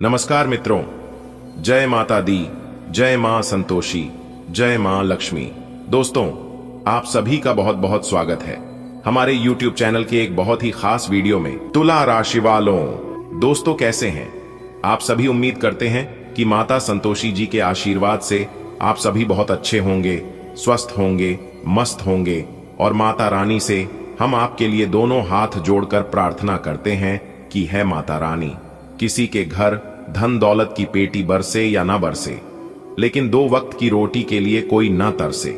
नमस्कार मित्रों, जय माता दी, जय मां संतोषी, जय मां लक्ष्मी। दोस्तों, आप सभी का बहुत बहुत स्वागत है हमारे YouTube चैनल के एक बहुत ही खास वीडियो में। तुला राशि वालों, दोस्तों कैसे हैं आप सभी? उम्मीद करते हैं कि माता संतोषी जी के आशीर्वाद से आप सभी बहुत अच्छे होंगे, स्वस्थ होंगे, मस्त होंगे। और माता रानी से हम आपके लिए दोनों हाथ जोड़कर प्रार्थना करते हैं कि है माता रानी, किसी के घर धन दौलत की पेटी बरसे या ना बरसे, लेकिन 2 वक्त की रोटी के लिए कोई ना तरसे।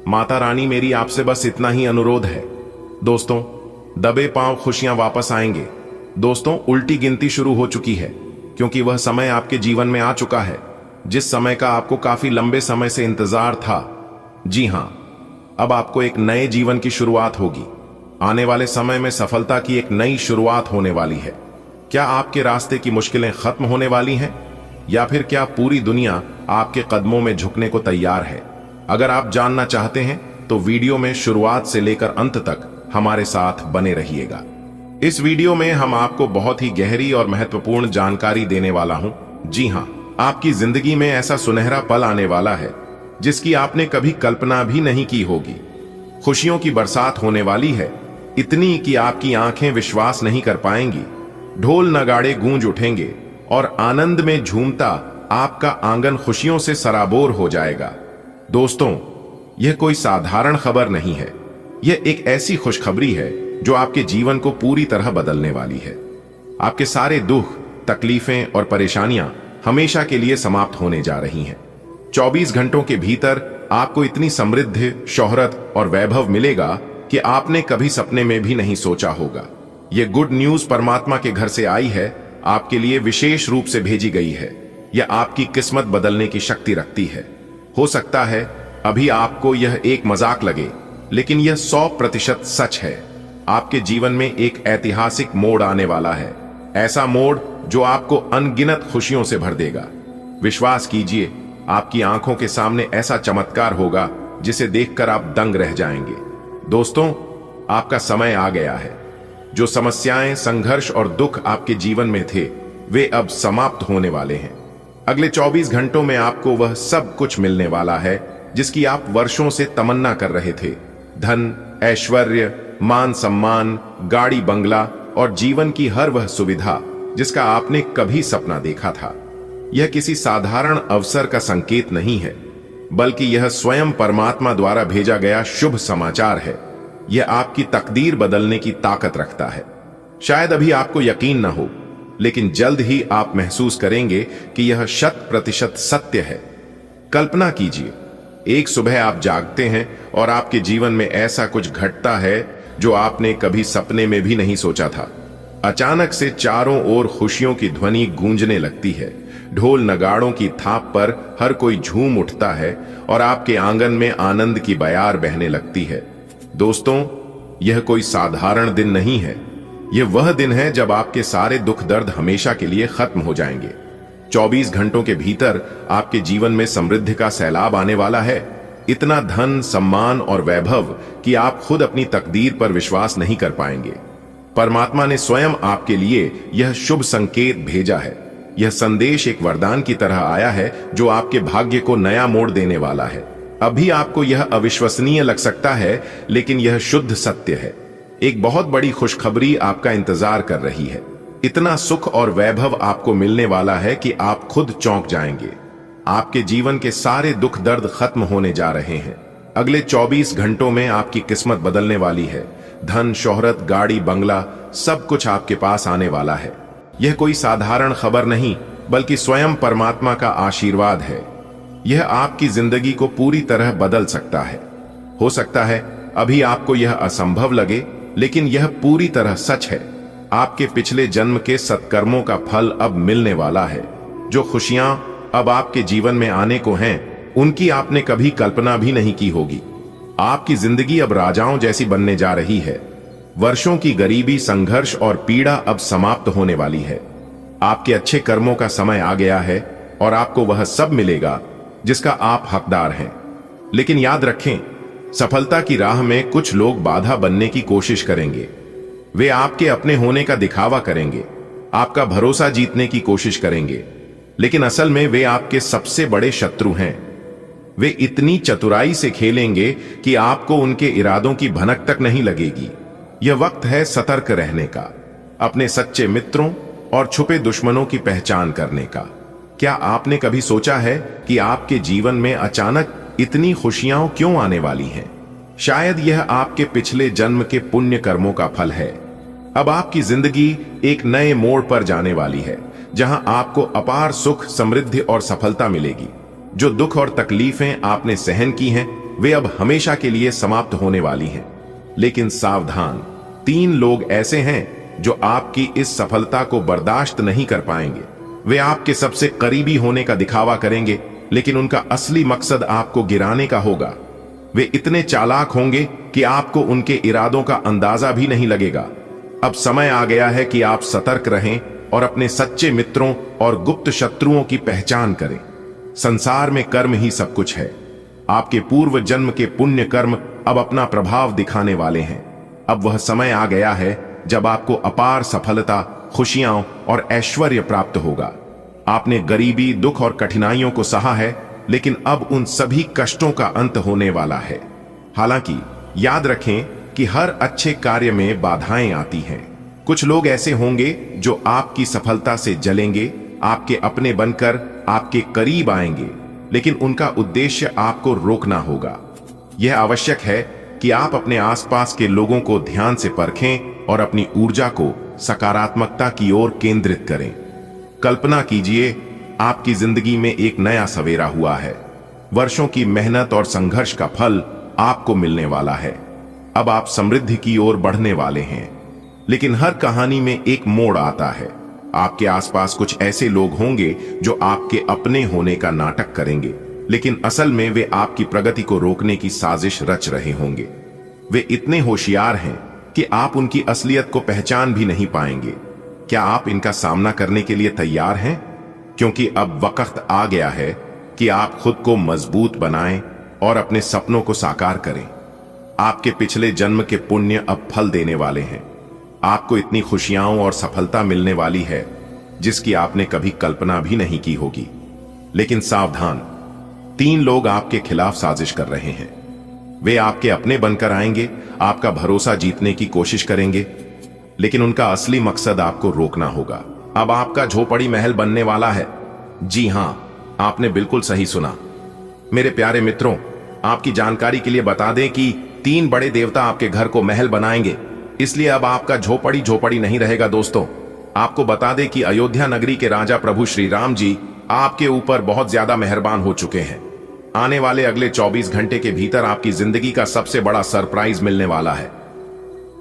माता रानी, मेरी आपसे बस इतना ही अनुरोध है। दोस्तों, दबे पांव खुशियां वापस आएंगे। दोस्तों, उल्टी गिनती शुरू हो चुकी है, क्योंकि वह समय आपके जीवन में आ चुका है जिस समय का आपको काफी लंबे समय से इंतजार था। जी हां, अब आपको एक नए जीवन की शुरुआत होगी। आने वाले समय में सफलता की एक नई शुरुआत होने वाली है। क्या आपके रास्ते की मुश्किलें खत्म होने वाली हैं, या फिर क्या पूरी दुनिया आपके कदमों में झुकने को तैयार है? अगर आप जानना चाहते हैं तो वीडियो में शुरुआत से लेकर अंत तक हमारे साथ बने रहिएगा। इस वीडियो में हम आपको बहुत ही गहरी और महत्वपूर्ण जानकारी देने वाला हूं। जी हां, आपकी जिंदगी में ऐसा सुनहरा पल आने वाला है जिसकी आपने कभी कल्पना भी नहीं की होगी। खुशियों की बरसात होने वाली है, इतनी कि आपकी आंखें विश्वास नहीं कर पाएंगी। ढोल नगाड़े गूंज उठेंगे और आनंद में झूमता आपका आंगन खुशियों से सराबोर हो जाएगा। दोस्तों, यह कोई साधारण खबर नहीं है, यह एक ऐसी खुशखबरी है जो आपके जीवन को पूरी तरह बदलने वाली है। आपके सारे दुख, तकलीफें और परेशानियां हमेशा के लिए समाप्त होने जा रही हैं। 24 घंटों के भीतर आपको इतनी समृद्धि, शोहरत और वैभव मिलेगा कि आपने कभी सपने में भी नहीं सोचा होगा। यह गुड न्यूज परमात्मा के घर से आई है, आपके लिए विशेष रूप से भेजी गई है। यह आपकी किस्मत बदलने की शक्ति रखती है। हो सकता है अभी आपको यह एक मजाक लगे, लेकिन यह 100% सच है। आपके जीवन में एक ऐतिहासिक मोड़ आने वाला है, ऐसा मोड़ जो आपको अनगिनत खुशियों से भर देगा। विश्वास कीजिए, आपकी आंखों के सामने ऐसा चमत्कार होगा जिसे देखकर आप दंग रह जाएंगे। दोस्तों, आपका समय आ गया है। जो समस्याएं, संघर्ष और दुख आपके जीवन में थे, वे अब समाप्त होने वाले हैं। अगले 24 घंटों में आपको वह सब कुछ मिलने वाला है जिसकी आप वर्षों से तमन्ना कर रहे थे। धन, ऐश्वर्य, मान सम्मान, गाड़ी बंगला और जीवन की हर वह सुविधा जिसका आपने कभी सपना देखा था। यह किसी साधारण अवसर का संकेत नहीं है, बल्कि यह स्वयं परमात्मा द्वारा भेजा गया शुभ समाचार है। यह आपकी तकदीर बदलने की ताकत रखता है। शायद अभी आपको यकीन न हो, लेकिन जल्द ही आप महसूस करेंगे कि यह 100% सत्य है। कल्पना कीजिए, एक सुबह आप जागते हैं और आपके जीवन में ऐसा कुछ घटता है जो आपने कभी सपने में भी नहीं सोचा था। अचानक से चारों ओर खुशियों की ध्वनि गूंजने लगती है। ढोल नगाड़ों की थाप पर हर कोई झूम उठता है और आपके आंगन में आनंद की बयार बहने लगती है। दोस्तों, यह कोई साधारण दिन नहीं है। यह वह दिन है जब आपके सारे दुख दर्द हमेशा के लिए खत्म हो जाएंगे। 24 घंटों के भीतर आपके जीवन में समृद्धि का सैलाब आने वाला है। इतना धन, सम्मान और वैभव कि आप खुद अपनी तकदीर पर विश्वास नहीं कर पाएंगे। परमात्मा ने स्वयं आपके लिए यह शुभ संकेत भेजा है। यह संदेश एक वरदान की तरह आया है जो आपके भाग्य को नया मोड़ देने वाला है। अभी आपको यह अविश्वसनीय लग सकता है, लेकिन यह शुद्ध सत्य है। एक बहुत बड़ी खुशखबरी आपका इंतजार कर रही है। इतना सुख और वैभव आपको मिलने वाला है कि आप खुद चौंक जाएंगे। आपके जीवन के सारे दुख दर्द खत्म होने जा रहे हैं। अगले 24 घंटों में आपकी किस्मत बदलने वाली है। धन, शोहरत, गाड़ी बंगला, सब कुछ आपके पास आने वाला है। यह कोई साधारण खबर नहीं, बल्कि स्वयं परमात्मा का आशीर्वाद है। यह आपकी जिंदगी को पूरी तरह बदल सकता है। हो सकता है अभी आपको यह असंभव लगे, लेकिन यह पूरी तरह सच है। आपके पिछले जन्म के सत्कर्मों का फल अब मिलने वाला है। जो खुशियां अब आपके जीवन में आने को हैं, उनकी आपने कभी कल्पना भी नहीं की होगी। आपकी जिंदगी अब राजाओं जैसी बनने जा रही है। वर्षों की गरीबी, संघर्ष और पीड़ा अब समाप्त होने वाली है। आपके अच्छे कर्मों का समय आ गया है और आपको वह सब मिलेगा जिसका आप हकदार हैं। लेकिन याद रखें, सफलता की राह में कुछ लोग बाधा बनने की कोशिश करेंगे। वे आपके अपने होने का दिखावा करेंगे, आपका भरोसा जीतने की कोशिश करेंगे, लेकिन असल में वे आपके सबसे बड़े शत्रु हैं। वे इतनी चतुराई से खेलेंगे कि आपको उनके इरादों की भनक तक नहीं लगेगी। यह वक्त है सतर्क रहने का, अपने सच्चे मित्रों और छुपे दुश्मनों की पहचान करने का। क्या आपने कभी सोचा है कि आपके जीवन में अचानक इतनी खुशियां क्यों आने वाली हैं? शायद यह आपके पिछले जन्म के पुण्य कर्मों का फल है। अब आपकी जिंदगी एक नए मोड़ पर जाने वाली है, जहां आपको अपार सुख, समृद्धि और सफलता मिलेगी। जो दुख और तकलीफें आपने सहन की हैं, वे अब हमेशा के लिए समाप्त होने वाली हैं। लेकिन सावधान, 3 लोग ऐसे हैं जो आपकी इस सफलता को बर्दाश्त नहीं कर पाएंगे। वे आपके सबसे करीबी होने का दिखावा करेंगे, लेकिन उनका असली मकसद आपको गिराने का होगा। वे इतने चालाक होंगे कि आपको उनके इरादों का अंदाजा भी नहीं लगेगा। अब समय आ गया है कि आप सतर्क रहें और अपने सच्चे मित्रों और गुप्त शत्रुओं की पहचान करें। संसार में कर्म ही सब कुछ है। आपके पूर्व जन्म के पुण्य कर्म अब अपना प्रभाव दिखाने वाले हैं। अब वह समय आ गया है जब आपको अपार सफलता, खुशियां और ऐश्वर्य प्राप्त होगा। आपने गरीबी, दुख और कठिनाइयों को सहा है, लेकिन अब उन सभी कष्टों का अंत होने वाला है। हालांकि याद रखें कि हर अच्छे कार्य में बाधाएं आती हैं। कुछ लोग ऐसे होंगे जो आपकी सफलता से जलेंगे, आपके अपने बनकर आपके करीब आएंगे, लेकिन उनका उद्देश्य आपको रोकना होगा। यह आवश्यक है कि आप अपने आसपास के लोगों को ध्यान से परखें और अपनी ऊर्जा को सकारात्मकता की ओर केंद्रित करें। कल्पना कीजिए, आपकी जिंदगी में एक नया सवेरा हुआ है। वर्षों की मेहनत और संघर्ष का फल आपको मिलने वाला है। अब आप समृद्धि की ओर बढ़ने वाले हैं। लेकिन हर कहानी में एक मोड़ आता है। आपके आसपास कुछ ऐसे लोग होंगे जो आपके अपने होने का नाटक करेंगे, लेकिन असल में वे आपकी प्रगति को रोकने की साजिश रच रहे होंगे। वे इतने होशियार हैं कि आप उनकी असलियत को पहचान भी नहीं पाएंगे। क्या आप इनका सामना करने के लिए तैयार हैं? क्योंकि अब वक्त आ गया है कि आप खुद को मजबूत बनाएं और अपने सपनों को साकार करें। आपके पिछले जन्म के पुण्य अब फल देने वाले हैं। आपको इतनी खुशियां और सफलता मिलने वाली है जिसकी आपने कभी कल्पना भी नहीं की होगी। लेकिन सावधान, 3 लोग आपके खिलाफ साजिश कर रहे हैं। वे आपके अपने बनकर आएंगे, आपका भरोसा जीतने की कोशिश करेंगे, लेकिन उनका असली मकसद आपको रोकना होगा। अब आपका झोपड़ी महल बनने वाला है। जी हां, आपने बिल्कुल सही सुना। मेरे प्यारे मित्रों, आपकी जानकारी के लिए बता दें कि 3 बड़े देवता आपके घर को महल बनाएंगे, इसलिए अब आपका झोपड़ी नहीं रहेगा। दोस्तों, आपको बता दें कि अयोध्या नगरी के राजा प्रभु श्री राम जी आपके ऊपर बहुत ज्यादा मेहरबान हो चुके हैं। आने वाले अगले 24 घंटे के भीतर आपकी जिंदगी का सबसे बड़ा सरप्राइज मिलने वाला है।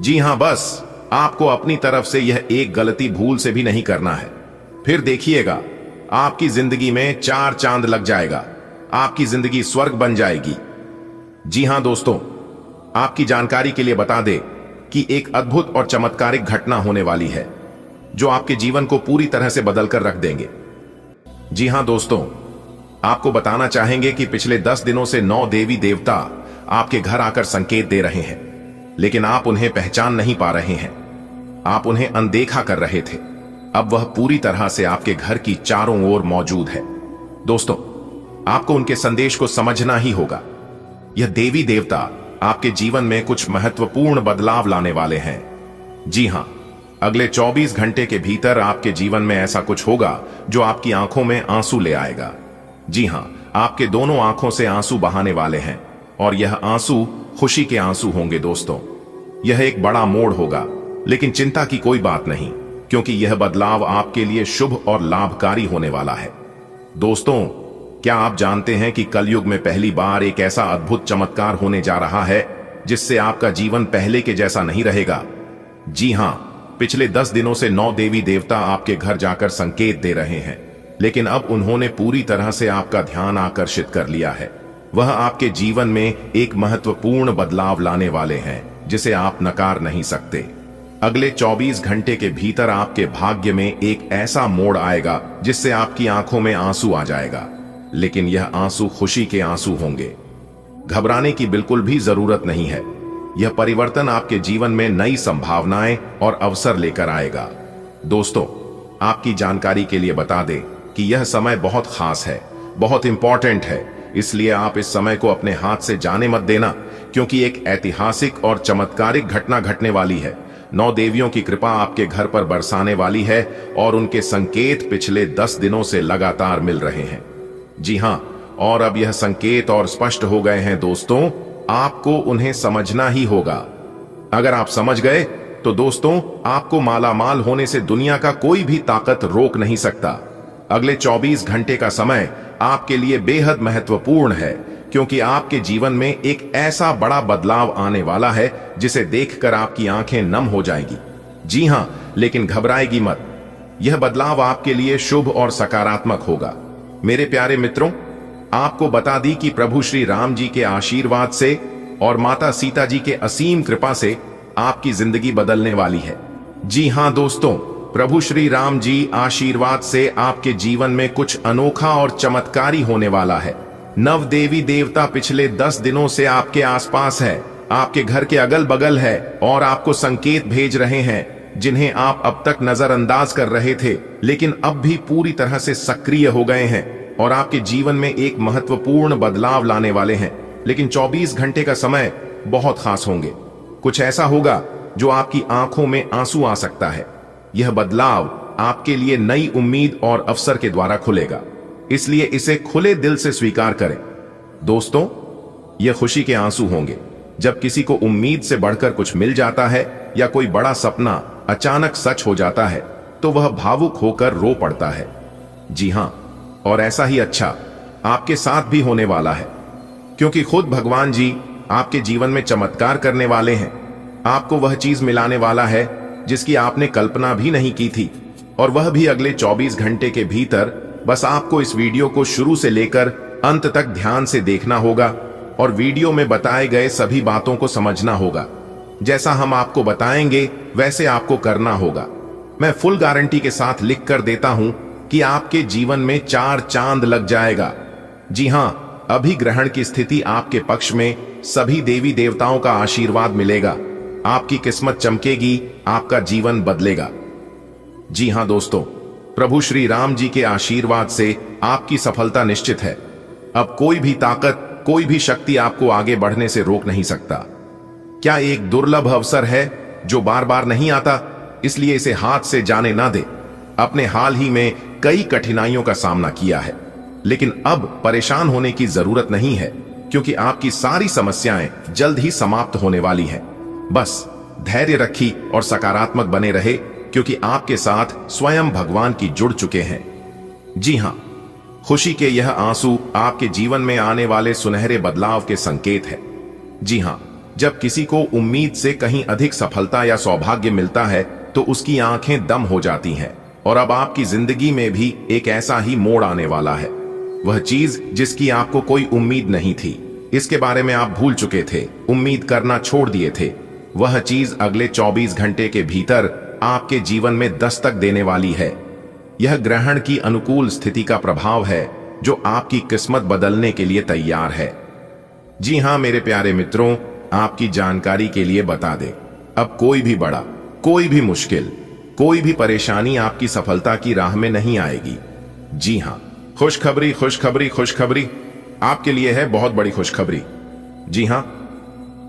जी हां, बस आपको अपनी तरफ से यह एक गलती भूल से भी नहीं करना है। फिर देखिएगा, आपकी जिंदगी में 4 चांद लग जाएगा। आपकी जिंदगी स्वर्ग बन जाएगी। जी हां दोस्तों, आपकी जानकारी के लिए बता दें कि एक अद्भुत और चमत्कारिक घटना होने वाली है जो आपके जीवन को पूरी तरह से बदलकर रख देंगे। जी हां दोस्तों, आपको बताना चाहेंगे कि पिछले 10 दिनों से 9 देवी देवता आपके घर आकर संकेत दे रहे हैं, लेकिन आप उन्हें पहचान नहीं पा रहे हैं। आप उन्हें अनदेखा कर रहे थे। अब वह पूरी तरह से आपके घर की चारों ओर मौजूद है। दोस्तों, आपको उनके संदेश को समझना ही होगा। यह देवी देवता आपके जीवन में कुछ महत्वपूर्ण बदलाव लाने वाले हैं। जी हां, अगले 24 घंटे के भीतर आपके जीवन में ऐसा कुछ होगा जो आपकी आंखों में आंसू ले आएगा। जी हां, आपके दोनों आंखों से आंसू बहाने वाले हैं, और यह आंसू खुशी के आंसू होंगे। दोस्तों, यह एक बड़ा मोड़ होगा, लेकिन चिंता की कोई बात नहीं, क्योंकि यह बदलाव आपके लिए शुभ और लाभकारी होने वाला है। दोस्तों, क्या आप जानते हैं कि कलयुग में पहली बार एक ऐसा अद्भुत चमत्कार होने जा रहा है जिससे आपका जीवन पहले के जैसा नहीं रहेगा? जी हां, पिछले 10 दिनों से 9 देवी देवता आपके घर जाकर संकेत दे रहे हैं, लेकिन अब उन्होंने पूरी तरह से आपका ध्यान आकर्षित कर लिया है। वह आपके जीवन में एक महत्वपूर्ण बदलाव लाने वाले हैं जिसे आप नकार नहीं सकते। अगले 24 घंटे के भीतर आपके भाग्य में एक ऐसा मोड़ आएगा जिससे आपकी आंखों में आंसू आ जाएगा, लेकिन यह आंसू खुशी के आंसू होंगे। घबराने की बिल्कुल भी जरूरत नहीं है। यह परिवर्तन आपके जीवन में नई संभावनाएं और अवसर लेकर आएगा। दोस्तों, आपकी जानकारी के लिए बता दें कि यह समय बहुत खास है, बहुत इंपॉर्टेंट है। इसलिए आप इस समय को अपने हाथ से जाने मत देना, क्योंकि एक ऐतिहासिक और चमत्कारिक घटना घटने वाली है। 9 देवियों की कृपा आपके घर पर बरसाने वाली है और उनके संकेत पिछले 10 दिनों से लगातार मिल रहे हैं। जी हां, और अब यह संकेत और स्पष्ट हो गए हैं दोस्तों, आपको उन्हें समझना ही होगा। अगर आप समझ गए तो दोस्तों, आपको मालामाल होने से दुनिया का कोई भी ताकत रोक नहीं सकता। अगले 24 घंटे का समय आपके लिए बेहद महत्वपूर्ण है, क्योंकि आपके जीवन में एक ऐसा बड़ा बदलाव आने वाला है जिसे देखकर आपकी आंखें नम हो जाएगी। जी हां, लेकिन घबराएगी मत। यह बदलाव आपके लिए शुभ और सकारात्मक होगा। मेरे प्यारे मित्रों, आपको बता दी कि प्रभु श्री राम जी के आशीर्वाद से और माता सीता जी के असीम कृपा से आपकी जिंदगी बदलने वाली है। जी हां दोस्तों, प्रभु श्री राम जी आशीर्वाद से आपके जीवन में कुछ अनोखा और चमत्कारी होने वाला है। नव देवी देवता पिछले 10 दिनों से आपके आसपास है, आपके घर के अगल बगल है और आपको संकेत भेज रहे हैं जिन्हें आप अब तक नजरअंदाज कर रहे थे, लेकिन अब भी पूरी तरह से सक्रिय हो गए हैं और आपके जीवन में एक महत्वपूर्ण बदलाव लाने वाले हैं। लेकिन 24 घंटे का समय बहुत खास होंगे। कुछ ऐसा होगा जो आपकी आंखों में आंसू आ सकता है। यह बदलाव आपके लिए नई उम्मीद और अवसर के द्वारा खुलेगा, इसलिए इसे खुले दिल से स्वीकार करें। दोस्तों, यह खुशी के आंसू होंगे जब किसी को उम्मीद से बढ़कर कुछ मिल जाता है या कोई बड़ा सपना अचानक सच हो जाता है तो वह भावुक होकर रो पड़ता है। जी हां, और ऐसा ही अच्छा आपके साथ भी होने वाला है, क्योंकि खुद भगवान जी आपके जीवन में चमत्कार करने वाले हैं। आपको वह चीज मिलाने वाला है जिसकी आपने कल्पना भी नहीं की थी, और वह भी अगले 24 घंटे के भीतर। बस आपको इस वीडियो को शुरू से लेकर अंत तक ध्यान से देखना होगा और वीडियो में बताए गए सभी बातों को समझना होगा। जैसा हम आपको बताएंगे वैसे आपको करना होगा। मैं फुल गारंटी के साथ लिख कर देता हूं कि आपके जीवन में 4 चांद लग जाएगा। जी हां, अभी ग्रहण की स्थिति आपके पक्ष में, सभी देवी देवताओं का आशीर्वाद मिलेगा, आपकी किस्मत चमकेगी, आपका जीवन बदलेगा। जी हां दोस्तों, प्रभु श्री राम जी के आशीर्वाद से आपकी सफलता निश्चित है। अब कोई भी ताकत, कोई भी शक्ति आपको आगे बढ़ने से रोक नहीं सकता। क्या एक दुर्लभ अवसर है जो बार बार नहीं आता, इसलिए इसे हाथ से जाने ना दे। अपने हाल ही में कई कठिनाइयों का सामना किया है, लेकिन अब परेशान होने की जरूरत नहीं है, क्योंकि आपकी सारी समस्याएं जल्द ही समाप्त होने वाली हैं। बस धैर्य रखी और सकारात्मक बने रहे, क्योंकि आपके साथ स्वयं भगवान की जुड़ चुके हैं। जी हां, खुशी के यह आंसू आपके जीवन में आने वाले सुनहरे बदलाव के संकेत है। जी हां, जब किसी को उम्मीद से कहीं अधिक सफलता या सौभाग्य मिलता है तो उसकी आंखें दम हो जाती हैं, और अब आपकी जिंदगी में भी एक ऐसा ही मोड़ आने वाला है। वह चीज जिसकी आपको कोई उम्मीद नहीं थी, इसके बारे में आप भूल चुके थे, उम्मीद करना छोड़ दिए थे, वह चीज अगले 24 घंटे के भीतर आपके जीवन में दस्तक देने वाली है। यह ग्रहण की अनुकूल स्थिति का प्रभाव है जो आपकी किस्मत बदलने के लिए तैयार है। जी हां मेरे प्यारे मित्रों, आपकी जानकारी के लिए बता दें, अब कोई भी बड़ा, कोई भी मुश्किल, कोई भी परेशानी आपकी सफलता की राह में नहीं आएगी। जी हां, खुशखबरी खुशखबरी खुशखबरी आपके लिए है, बहुत बड़ी खुशखबरी। जी हां,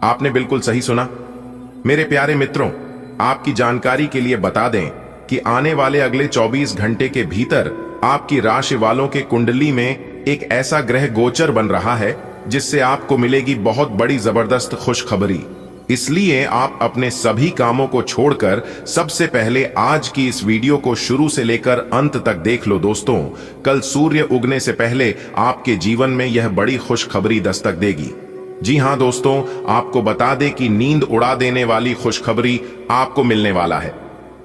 आपने बिल्कुल सही सुना। मेरे प्यारे मित्रों, आपकी जानकारी के लिए बता दें कि आने वाले अगले 24 घंटे के भीतर आपकी राशि वालों के कुंडली में एक ऐसा ग्रह गोचर बन रहा है जिससे आपको मिलेगी बहुत बड़ी जबरदस्त खुशखबरी। इसलिए आप अपने सभी कामों को छोड़कर सबसे पहले आज की इस वीडियो को शुरू से लेकर अंत तक देख लो दोस्तों। कल सूर्य उगने से पहले आपके जीवन में यह बड़ी खुशखबरी दस्तक देगी। जी हां दोस्तों, आपको बता दें कि नींद उड़ा देने वाली खुशखबरी आपको मिलने वाला है।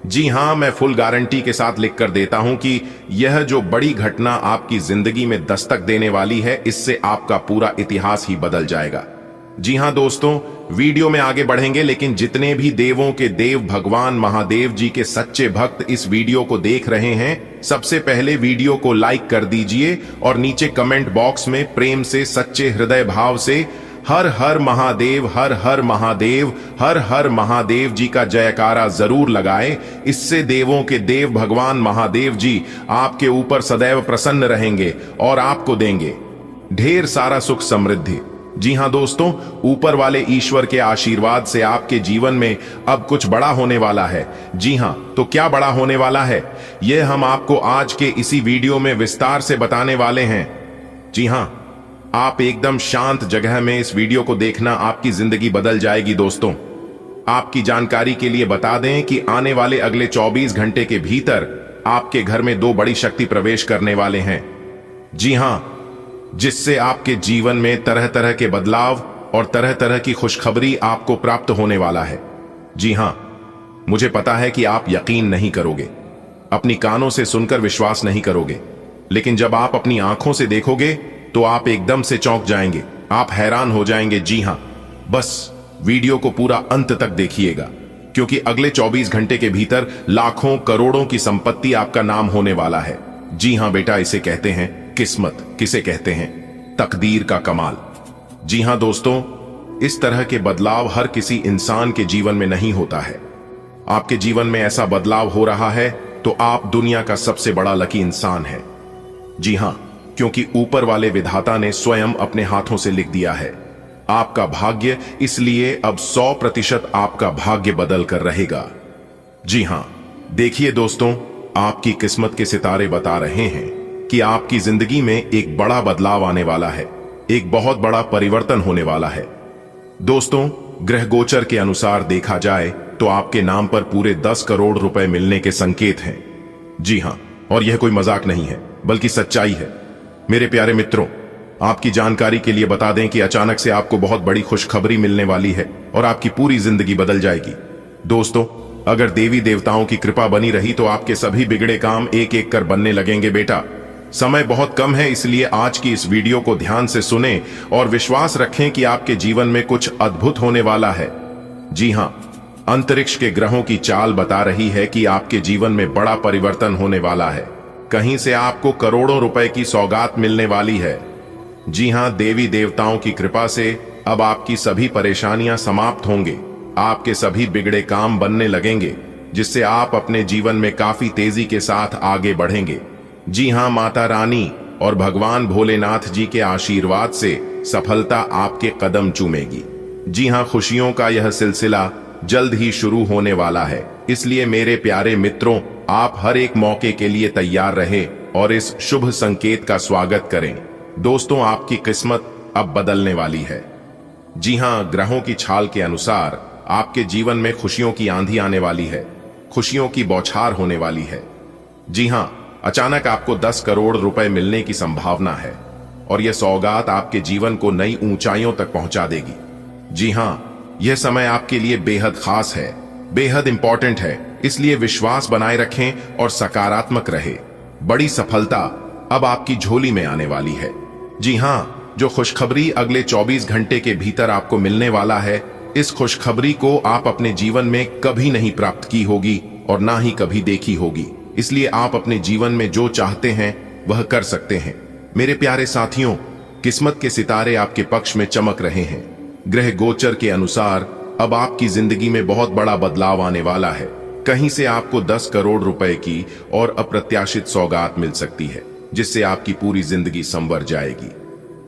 जी हां, मैं फुल गारंटी के साथ लिख कर देता हूं कि यह जो बड़ी घटना आपकी जिंदगी में दस्तक देने वाली है, इससे आपका पूरा इतिहास ही बदल जाएगा। जी हां दोस्तों, वीडियो में आगे बढ़ेंगे, लेकिन जितने भी देवों के देव भगवान महादेव जी के सच्चे भक्त इस वीडियो को देख रहे हैं, सबसे पहले वीडियो को लाइक कर दीजिए और नीचे कमेंट बॉक्स में प्रेम से, सच्चे हृदय भाव से हर हर महादेव, हर हर महादेव, हर हर महादेव जी का जयकारा जरूर लगाएं। इससे देवों के देव भगवान महादेव जी आपके ऊपर सदैव प्रसन्न रहेंगे और आपको देंगे ढेर सारा सुख समृद्धि। जी हां दोस्तों, ऊपर वाले ईश्वर के आशीर्वाद से आपके जीवन में अब कुछ बड़ा होने वाला है। जी हां, तो क्या बड़ा होने वाला है, यह हम आपको आज के इसी वीडियो में विस्तार से बताने वाले हैं। जी हां, आप एकदम शांत जगह में इस वीडियो को देखना, आपकी जिंदगी बदल जाएगी। दोस्तों, आपकी जानकारी के लिए बता दें कि आने वाले अगले 24 घंटे के भीतर आपके घर में 2 बड़ी शक्ति प्रवेश करने वाले हैं। जी हां, जिससे आपके जीवन में तरह तरह के बदलाव और तरह तरह की खुशखबरी आपको प्राप्त होने वाला है। जी हां, मुझे पता है कि आप यकीन नहीं करोगे, अपनी कानों से सुनकर विश्वास नहीं करोगे, लेकिन जब आप अपनी आंखों से देखोगे तो आप एकदम से चौंक जाएंगे, आप हैरान हो जाएंगे। जी हां, बस वीडियो को पूरा अंत तक देखिएगा, क्योंकि अगले 24 घंटे के भीतर लाखों करोड़ों की संपत्ति आपका नाम होने वाला है। जी हां बेटा, इसे कहते हैं किस्मत, किसे कहते हैं तकदीर का कमाल। जी हां दोस्तों, इस तरह के बदलाव हर किसी इंसान के जीवन में नहीं होता है। आपके जीवन में ऐसा बदलाव हो रहा है तो आप दुनिया का सबसे बड़ा लकी इंसान हैं। जी हां, क्योंकि ऊपर वाले विधाता ने स्वयं अपने हाथों से लिख दिया है आपका भाग्य, इसलिए अब 100% आपका भाग्य बदल कर रहेगा। जी हां, देखिए दोस्तों, आपकी किस्मत के सितारे बता रहे हैं कि आपकी जिंदगी में एक बड़ा बदलाव आने वाला है, एक बहुत बड़ा परिवर्तन होने वाला है। दोस्तों, ग्रह गोचर के अनुसार देखा जाए तो आपके नाम पर पूरे 10 करोड़ रुपए मिलने के संकेत हैं। जी हां, और यह कोई मजाक नहीं है, बल्कि सच्चाई है। मेरे प्यारे मित्रों, आपकी जानकारी के लिए बता दें कि अचानक से आपको बहुत बड़ी खुशखबरी मिलने वाली है और आपकी पूरी जिंदगी बदल जाएगी। दोस्तों, अगर देवी देवताओं की कृपा बनी रही तो आपके सभी बिगड़े काम एक एक कर बनने लगेंगे। बेटा, समय बहुत कम है, इसलिए आज की इस वीडियो को ध्यान से सुनें और विश्वास रखें कि आपके जीवन में कुछ अद्भुत होने वाला है। जी हां, अंतरिक्ष के ग्रहों की चाल बता रही है कि आपके जीवन में बड़ा परिवर्तन होने वाला है। कहीं से आपको करोड़ों रुपए की सौगात मिलने वाली है। जी हां, देवी देवताओं की कृपा से अब आपकी सभी परेशानियां समाप्त होंगे, आपके सभी बिगड़े काम बनने लगेंगे, जिससे आप अपने जीवन में काफी तेजी के साथ आगे बढ़ेंगे। जी हां, माता रानी और भगवान भोलेनाथ जी के आशीर्वाद से सफलता आपके कदम चूमेगी। जी हां, खुशियों का यह सिलसिला जल्द ही शुरू होने वाला है, इसलिए मेरे प्यारे मित्रों, आप हर एक मौके के लिए तैयार रहें और इस शुभ संकेत का स्वागत करें। दोस्तों, आपकी किस्मत अब बदलने वाली है। जी हां, ग्रहों की छाल के अनुसार आपके जीवन में खुशियों की आंधी आने वाली है, खुशियों की बौछार होने वाली है। जी हां, अचानक आपको 10 करोड़ रुपए मिलने की संभावना है और यह सौगात आपके जीवन को नई ऊंचाइयों तक पहुंचा देगी। जी हां, यह समय आपके लिए बेहद खास है, बेहद इंपॉर्टेंट है, इसलिए विश्वास बनाए रखें और सकारात्मक रहे। बड़ी सफलता अब आपकी झोली में आने वाली है। जी हां, जो खुशखबरी अगले 24 घंटे के भीतर आपको मिलने वाला है, इस खुशखबरी को आप अपने जीवन में कभी नहीं प्राप्त की होगी और ना ही कभी देखी होगी, इसलिए आप अपने जीवन में जो चाहते हैं वह कर सकते हैं। मेरे प्यारे साथियों, किस्मत के सितारे आपके पक्ष में चमक रहे हैं। ग्रह गोचर के अनुसार अब आपकी जिंदगी में बहुत बड़ा बदलाव आने वाला है। कहीं से आपको 10 करोड़ रुपए की और अप्रत्याशित सौगात मिल सकती है, जिससे आपकी पूरी जिंदगी संवर जाएगी।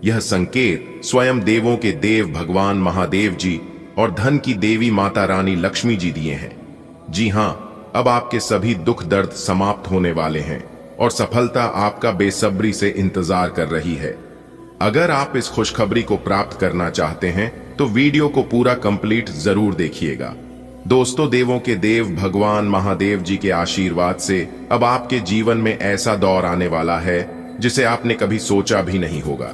यह संकेत स्वयं देवों के देव भगवान महादेव जी और धन की देवी माता रानी लक्ष्मी जी दिए हैं। जी हां, अब आपके सभी दुख दर्द समाप्त होने वाले हैं और सफलता आपका बेसब्री से इंतजार कर रही है। अगर आप इस खुशखबरी को प्राप्त करना चाहते हैं तो वीडियो को पूरा कंप्लीट जरूर देखिएगा। दोस्तों, देवों के देव भगवान महादेव जी के आशीर्वाद से अब आपके जीवन में ऐसा दौर आने वाला है जिसे आपने कभी सोचा भी नहीं होगा।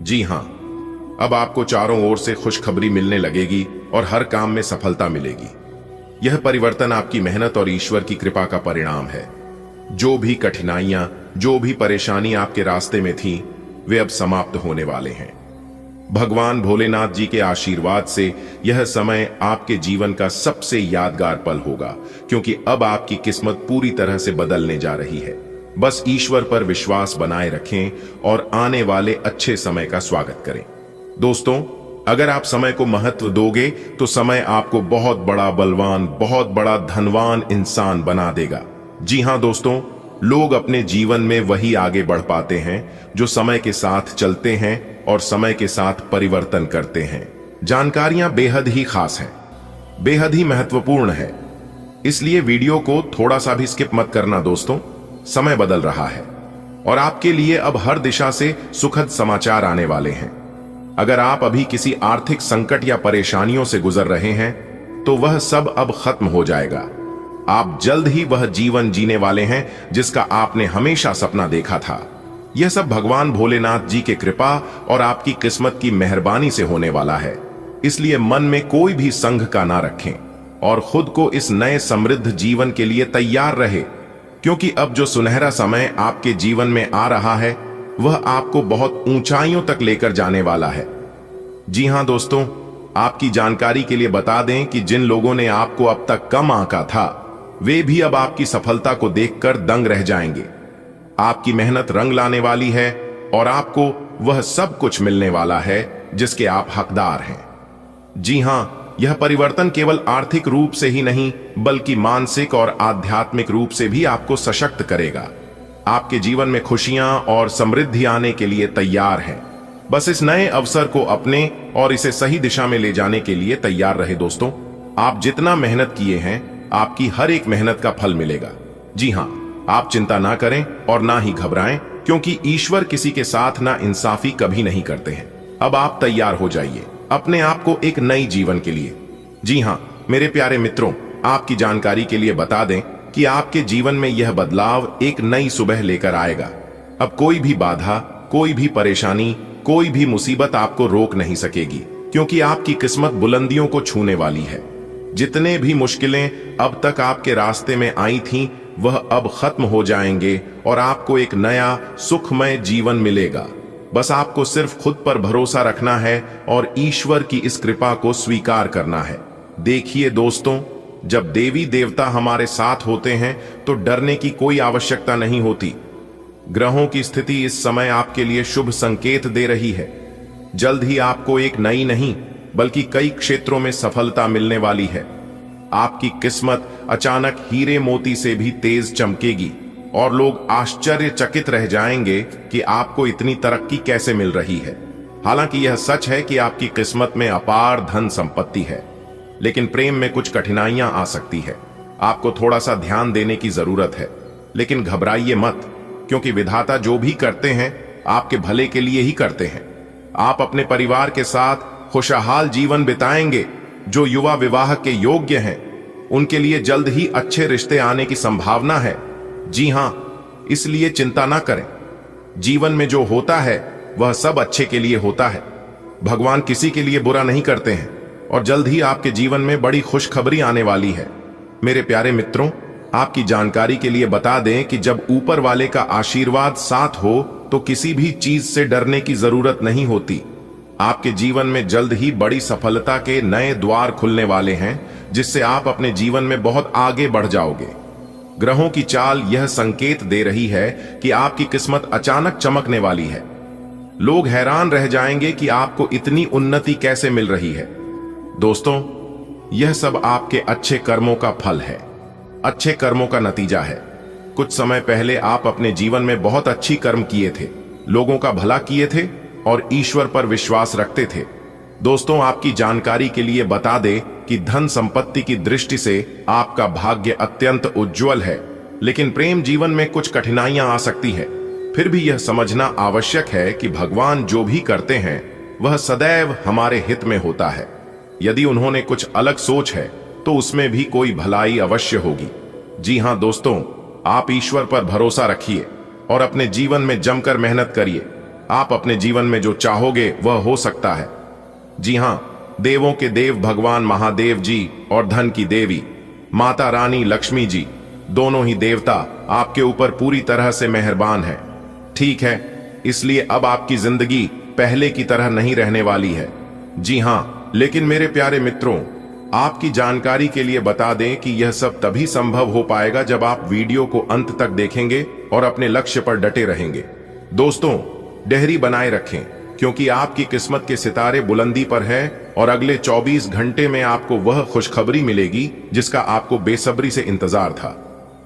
जी हां, अब आपको चारों ओर से खुशखबरी मिलने लगेगी और हर काम में सफलता मिलेगी। यह परिवर्तन आपकी मेहनत और ईश्वर की कृपा का परिणाम है। जो भी कठिनाइयां, जो भी परेशानी आपके रास्ते में थी, वे अब समाप्त होने वाले हैं। भगवान भोलेनाथ जी के आशीर्वाद से यह समय आपके जीवन का सबसे यादगार पल होगा, क्योंकि अब आपकी किस्मत पूरी तरह से बदलने जा रही है। बस ईश्वर पर विश्वास बनाए रखें और आने वाले अच्छे समय का स्वागत करें। दोस्तों, अगर आप समय को महत्व दोगे तो समय आपको बहुत बड़ा बलवान, बहुत बड़ा धनवान इंसान बना देगा। जी हां दोस्तों, लोग अपने जीवन में वही आगे बढ़ पाते हैं जो समय के साथ चलते हैं और समय के साथ परिवर्तन करते हैं। जानकारियां बेहद ही खास हैं, बेहद ही महत्वपूर्ण है, इसलिए वीडियो को थोड़ा सा भी स्किप मत करना दोस्तों। समय बदल रहा है और आपके लिए अब हर दिशा से सुखद समाचार आने वाले हैं। अगर आप अभी किसी आर्थिक संकट या परेशानियों से गुजर रहे हैं तो वह सब अब खत्म हो जाएगा। आप जल्द ही वह जीवन जीने वाले हैं जिसका आपने हमेशा सपना देखा था। यह सब भगवान भोलेनाथ जी के कृपा और आपकी किस्मत की मेहरबानी से होने वाला है। इसलिए मन में कोई भी संघ का ना रखें और खुद को इस नए समृद्ध जीवन के लिए तैयार रहे, क्योंकि अब जो सुनहरा समय आपके जीवन में आ रहा है वह आपको बहुत ऊंचाइयों तक लेकर जाने वाला है। जी हां दोस्तों, आपकी जानकारी के लिए बता दें कि जिन लोगों ने आपको अब तक कम आंका था वे भी अब आपकी सफलता को देखकर दंग रह जाएंगे। आपकी मेहनत रंग लाने वाली है और आपको वह सब कुछ मिलने वाला है जिसके आप हकदार हैं। जी हां, यह परिवर्तन केवल आर्थिक रूप से ही नहीं बल्कि मानसिक और आध्यात्मिक रूप से भी आपको सशक्त करेगा। आपके जीवन में खुशियां और समृद्धि आने के लिए तैयार है। बस इस नए अवसर को अपने और इसे सही दिशा में ले जाने के लिए तैयार रहे दोस्तों। आप जितना मेहनत किए हैं आपकी हर एक मेहनत का फल मिलेगा। जी हां, आप चिंता ना करें और ना ही घबराएं, क्योंकि ईश्वर किसी के साथ ना इंसाफी कभी नहीं करते हैं। अब आप तैयार हो जाइए अपने आप को एक नई जीवन के लिए। जी हां मेरे प्यारे मित्रों, आपकी जानकारी के लिए बता दें कि आपके जीवन में यह बदलाव एक नई सुबह लेकर आएगा। अब कोई भी बाधा, कोई भी परेशानी, कोई भी मुसीबत आपको रोक नहीं सकेगी, क्योंकि आपकी किस्मत बुलंदियों को छूने वाली है। जितने भी मुश्किलें अब तक आपके रास्ते में आई थीं, वह अब खत्म हो जाएंगे और आपको एक नया सुखमय जीवन मिलेगा। बस आपको सिर्फ खुद पर भरोसा रखना है और ईश्वर की इस कृपा को स्वीकार करना है। देखिए दोस्तों, जब देवी देवता हमारे साथ होते हैं तो डरने की कोई आवश्यकता नहीं होती। ग्रहों की स्थिति इस समय आपके लिए शुभ संकेत दे रही है। जल्द ही आपको एक नई नहीं बल्कि कई क्षेत्रों में सफलता मिलने वाली है। आपकी किस्मत अचानक हीरे मोती से भी तेज चमकेगी और लोग आश्चर्यचकित रह जाएंगे कि आपको इतनी तरक्की कैसे मिल रही है। हालांकि यह सच है कि आपकी किस्मत में अपार धन संपत्ति है, लेकिन प्रेम में कुछ कठिनाइयां आ सकती है। आपको थोड़ा सा ध्यान देने की जरूरत है, लेकिन घबराइए मत, क्योंकि विधाता जो भी करते हैं आपके भले के लिए ही करते हैं। आप अपने परिवार के साथ खुशहाल जीवन बिताएंगे। जो युवा विवाह के योग्य हैं उनके लिए जल्द ही अच्छे रिश्ते आने की संभावना है। जी हां, इसलिए चिंता ना करें। जीवन में जो होता है वह सब अच्छे के लिए होता है। भगवान किसी के लिए बुरा नहीं करते हैं और जल्द ही आपके जीवन में बड़ी खुशखबरी आने वाली है। मेरे प्यारे मित्रों, आपकी जानकारी के लिए बता दें कि जब ऊपर वाले का आशीर्वाद साथ हो तो किसी भी चीज से डरने की जरूरत नहीं होती। आपके जीवन में जल्द ही बड़ी सफलता के नए द्वार खुलने वाले हैं, जिससे आप अपने जीवन में बहुत आगे बढ़ जाओगे। ग्रहों की चाल यह संकेत दे रही है कि आपकी किस्मत अचानक चमकने वाली है। लोग हैरान रह जाएंगे कि आपको इतनी उन्नति कैसे मिल रही है। दोस्तों, यह सब आपके अच्छे कर्मों का फल है, अच्छे कर्मों का नतीजा है। कुछ समय पहले आप अपने जीवन में बहुत अच्छी कर्म किए थे, लोगों का भला किए थे और ईश्वर पर विश्वास रखते थे। दोस्तों, आपकी जानकारी के लिए बता दें कि धन संपत्ति की दृष्टि से आपका भाग्य अत्यंत उज्जवल है, लेकिन प्रेम जीवन में कुछ कठिनाइयां आ सकती है। फिर भी यह समझना आवश्यक है कि भगवान जो भी करते हैं वह सदैव हमारे हित में होता है। यदि उन्होंने कुछ अलग सोच है तो उसमें भी कोई भलाई अवश्य होगी। जी हां दोस्तों, आप ईश्वर पर भरोसा रखिए और अपने जीवन में जमकर मेहनत करिए। आप अपने जीवन में जो चाहोगे वह हो सकता है। जी हां, देवों के देव भगवान महादेव जी और धन की देवी माता रानी लक्ष्मी जी, दोनों ही देवता आपके ऊपर पूरी तरह से मेहरबान हैं। ठीक है, इसलिए अब आपकी जिंदगी पहले की तरह नहीं रहने वाली है। जी हां, लेकिन मेरे प्यारे मित्रों, आपकी जानकारी के लिए बता दें कि यह सब तभी संभव हो पाएगा जब आप वीडियो को अंत तक देखेंगे और अपने लक्ष्य पर डटे रहेंगे। दोस्तों, डेहरी बनाए रखें क्योंकि आपकी किस्मत के सितारे बुलंदी पर हैं और अगले 24 घंटे में आपको वह खुशखबरी मिलेगी जिसका आपको बेसब्री से इंतजार था।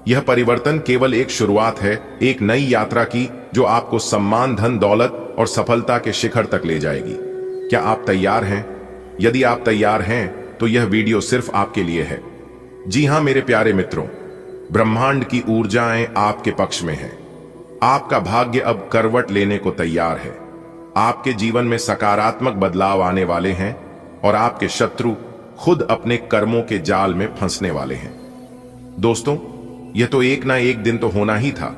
यह परिवर्तन केवल एक शुरुआत है, एक नई यात्रा की, जो आपको सम्मान, धन, दौलत और सफलता के शिखर तक ले जाएगी। क्या आप तैयार हैं? यदि आप तैयार हैं तो यह वीडियो सिर्फ आपके लिए है। जी हां मेरे प्यारे मित्रों, ब्रह्मांड की ऊर्जाएं आपके पक्ष में हैं। आपका भाग्य अब करवट लेने को तैयार है। आपके जीवन में सकारात्मक बदलाव आने वाले हैं और आपके शत्रु खुद अपने कर्मों के जाल में फंसने वाले हैं। दोस्तों, यह तो एक ना एक दिन तो होना ही था।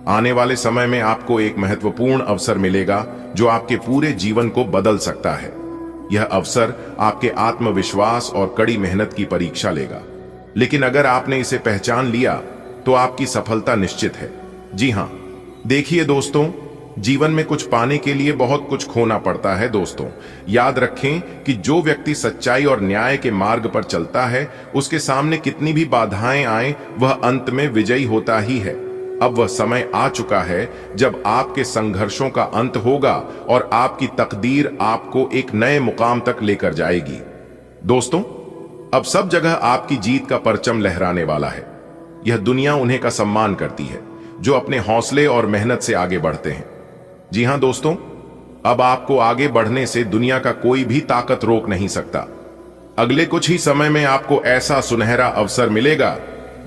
आने वाले समय में आपको एक महत्वपूर्ण अवसर मिलेगा जो आपके पूरे जीवन को बदल सकता है। यह अवसर आपके आत्मविश्वास और कड़ी मेहनत की परीक्षा लेगा, लेकिन अगर आपने इसे पहचान लिया तो आपकी सफलता निश्चित है। जी हां, देखिए दोस्तों, जीवन में कुछ पाने के लिए बहुत कुछ खोना पड़ता है। दोस्तों, याद रखें कि जो व्यक्ति सच्चाई और न्याय के मार्ग पर चलता है, उसके सामने कितनी भी बाधाएं आए, वह अंत में विजयी होता ही है। अब वह समय आ चुका है जब आपके संघर्षों का अंत होगा और आपकी तकदीर आपको एक नए मुकाम तक लेकर जाएगी। दोस्तों, अब सब जगह आपकी जीत का परचम लहराने वाला है। यह दुनिया उन्हें का सम्मान करती है जो अपने हौसले और मेहनत से आगे बढ़ते हैं। जी हां दोस्तों, अब आपको आगे बढ़ने से दुनिया का कोई भी ताकत रोक नहीं सकता। अगले कुछ ही समय में आपको ऐसा सुनहरा अवसर मिलेगा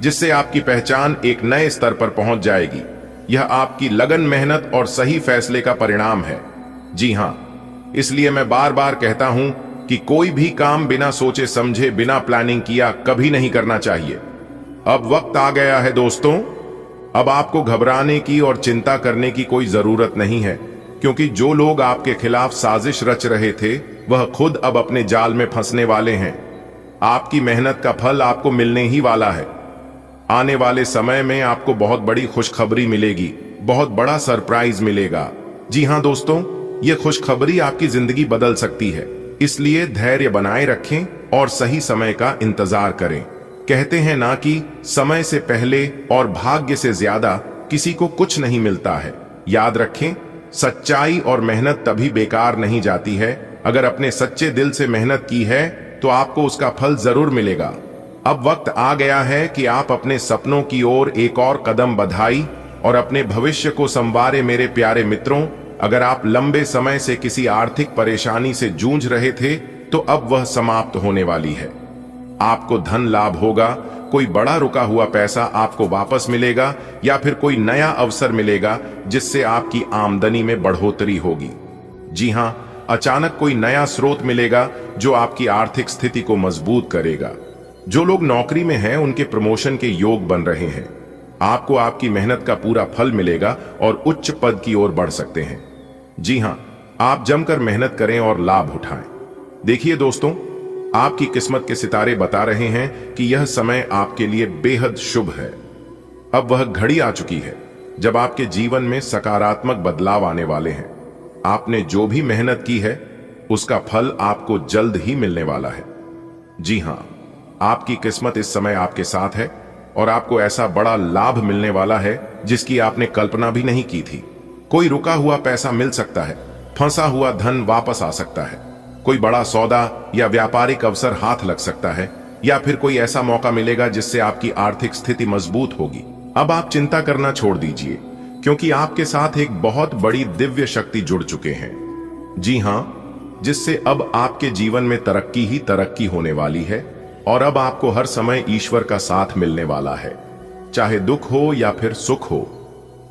जिससे आपकी पहचान एक नए स्तर पर पहुंच जाएगी। यह आपकी लगन, मेहनत और सही फैसले का परिणाम है। जी हां, इसलिए मैं बार बार कहता हूं कि कोई भी काम बिना सोचे समझे, बिना प्लानिंग किया कभी नहीं करना चाहिए। अब वक्त आ गया है दोस्तों, अब आपको घबराने की और चिंता करने की कोई जरूरत नहीं है, क्योंकि जो लोग आपके खिलाफ साजिश रच रहे थे वह खुद अब अपने जाल में फंसने वाले हैं। आपकी मेहनत का फल आपको मिलने ही वाला है। आने वाले समय में आपको बहुत बड़ी खुशखबरी मिलेगी, बहुत बड़ा सरप्राइज मिलेगा। जी हां दोस्तों, यह खुशखबरी आपकी जिंदगी बदल सकती है। इसलिए धैर्य बनाए रखें और सही समय का इंतजार करें। कहते हैं ना कि समय से पहले और भाग्य से ज्यादा किसी को कुछ नहीं मिलता है। याद रखें, सच्चाई और मेहनत तभी बेकार नहीं जाती है। अगर अपने सच्चे दिल से मेहनत की है तो आपको उसका फल जरूर मिलेगा। अब वक्त आ गया है कि आप अपने सपनों की ओर एक और कदम बढ़ाई और अपने भविष्य को संवारे। मेरे प्यारे मित्रों, अगर आप लंबे समय से किसी आर्थिक परेशानी से जूझ रहे थे तो अब वह समाप्त होने वाली है। आपको धन लाभ होगा, कोई बड़ा रुका हुआ पैसा आपको वापस मिलेगा या फिर कोई नया अवसर मिलेगा जिससे आपकी आमदनी में बढ़ोतरी होगी। जी हां, अचानक कोई नया स्रोत मिलेगा जो आपकी आर्थिक स्थिति को मजबूत करेगा। जो लोग नौकरी में हैं उनके प्रमोशन के योग बन रहे हैं। आपको आपकी मेहनत का पूरा फल मिलेगा और उच्च पद की ओर बढ़ सकते हैं। जी हां, आप जमकर मेहनत करें और लाभ उठाएं। देखिए दोस्तों, आपकी किस्मत के सितारे बता रहे हैं कि यह समय आपके लिए बेहद शुभ है। अब वह घड़ी आ चुकी है जब आपके जीवन में सकारात्मक बदलाव आने वाले हैं। आपने जो भी मेहनत की है उसका फल आपको जल्द ही मिलने वाला है। जी हां, आपकी किस्मत इस समय आपके साथ है और आपको ऐसा बड़ा लाभ मिलने वाला है जिसकी आपने कल्पना भी नहीं की थी। कोई रुका हुआ पैसा मिल सकता है, फंसा हुआ धन वापस आ सकता है, कोई बड़ा सौदा या व्यापारिक अवसर हाथ लग सकता है, या फिर कोई ऐसा मौका मिलेगा जिससे आपकी आर्थिक स्थिति मजबूत होगी। अब आप चिंता करना छोड़ दीजिए, क्योंकि आपके साथ एक बहुत बड़ी दिव्य शक्ति जुड़ चुके हैं। जी हां, जिससे अब आपके जीवन में तरक्की ही तरक्की होने वाली है और अब आपको हर समय ईश्वर का साथ मिलने वाला है। चाहे दुख हो या फिर सुख हो,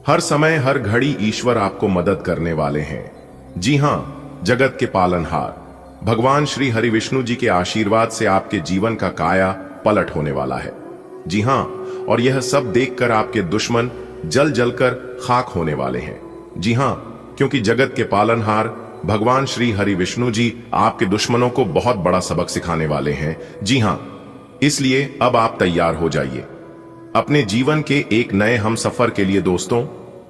हर समय हर घड़ी ईश्वर आपको मदद करने वाले हैं। जी हां, जगत के पालनहार भगवान श्री हरि विष्णु जी के आशीर्वाद से आपके जीवन का काया पलट होने वाला है। जी हां, और यह सब देखकर आपके दुश्मन जल जलकर खाक होने वाले हैं। जी हां, क्योंकि जगत के पालनहार भगवान श्री हरि विष्णु जी आपके दुश्मनों को बहुत बड़ा सबक सिखाने वाले हैं। जी हां, इसलिए अब आप तैयार हो जाइए अपने जीवन के एक नए हमसफर के लिए। दोस्तों,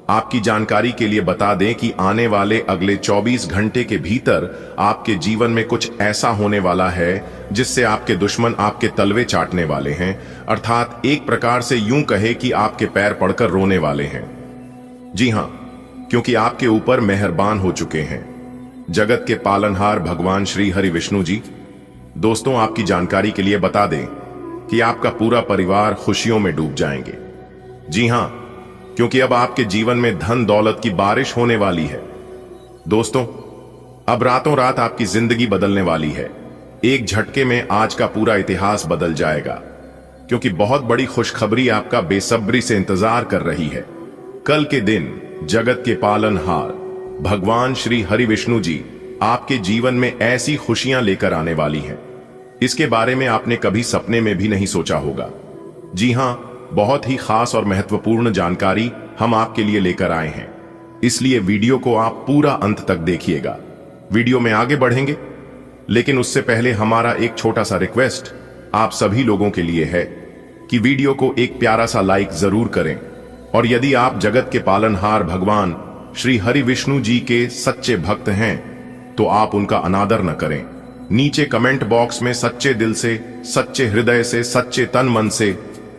आपकी जानकारी के लिए बता दें कि आने वाले अगले 24 घंटे के भीतर आपके जीवन में कुछ ऐसा होने वाला है जिससे आपके दुश्मन आपके तलवे चाटने वाले हैं। अर्थात एक प्रकार से यूं कहे कि आपके पैर पड़कर रोने वाले हैं। जी हां, क्योंकि आपके ऊपर मेहरबान हो चुके हैं। जगत के पालनहार भगवान श्री हरि विष्णु जी। दोस्तों, आपकी जानकारी के लिए बता दें कि आपका पूरा परिवार खुशियों में डूब जाएंगे। जी हां, क्योंकि अब आपके जीवन में धन दौलत की बारिश होने वाली है। दोस्तों, अब रातों रात आपकी जिंदगी बदलने वाली है। एक झटके में आज का पूरा इतिहास बदल जाएगा, क्योंकि बहुत बड़ी खुशखबरी आपका बेसब्री से इंतजार कर रही है। कल के दिन जगत के पालनहार भगवान श्री हरि विष्णु जी आपके जीवन में ऐसी खुशियां लेकर आने वाली हैं, इसके बारे में आपने कभी सपने में भी नहीं सोचा होगा। जी हां, बहुत ही खास और महत्वपूर्ण जानकारी हम आपके लिए लेकर आए हैं, इसलिए वीडियो को आप पूरा अंत तक देखिएगा। वीडियो में आगे बढ़ेंगे, लेकिन उससे पहले हमारा एक छोटा सा रिक्वेस्ट आप सभी लोगों के लिए है कि वीडियो को एक प्यारा सा लाइक जरूर करें, और यदि आप जगत के पालनहार भगवान श्री हरि विष्णु जी के सच्चे भक्त हैं तो आप उनका अनादर न करें। नीचे कमेंट बॉक्स में सच्चे दिल से, सच्चे हृदय से, सच्चे तन मन से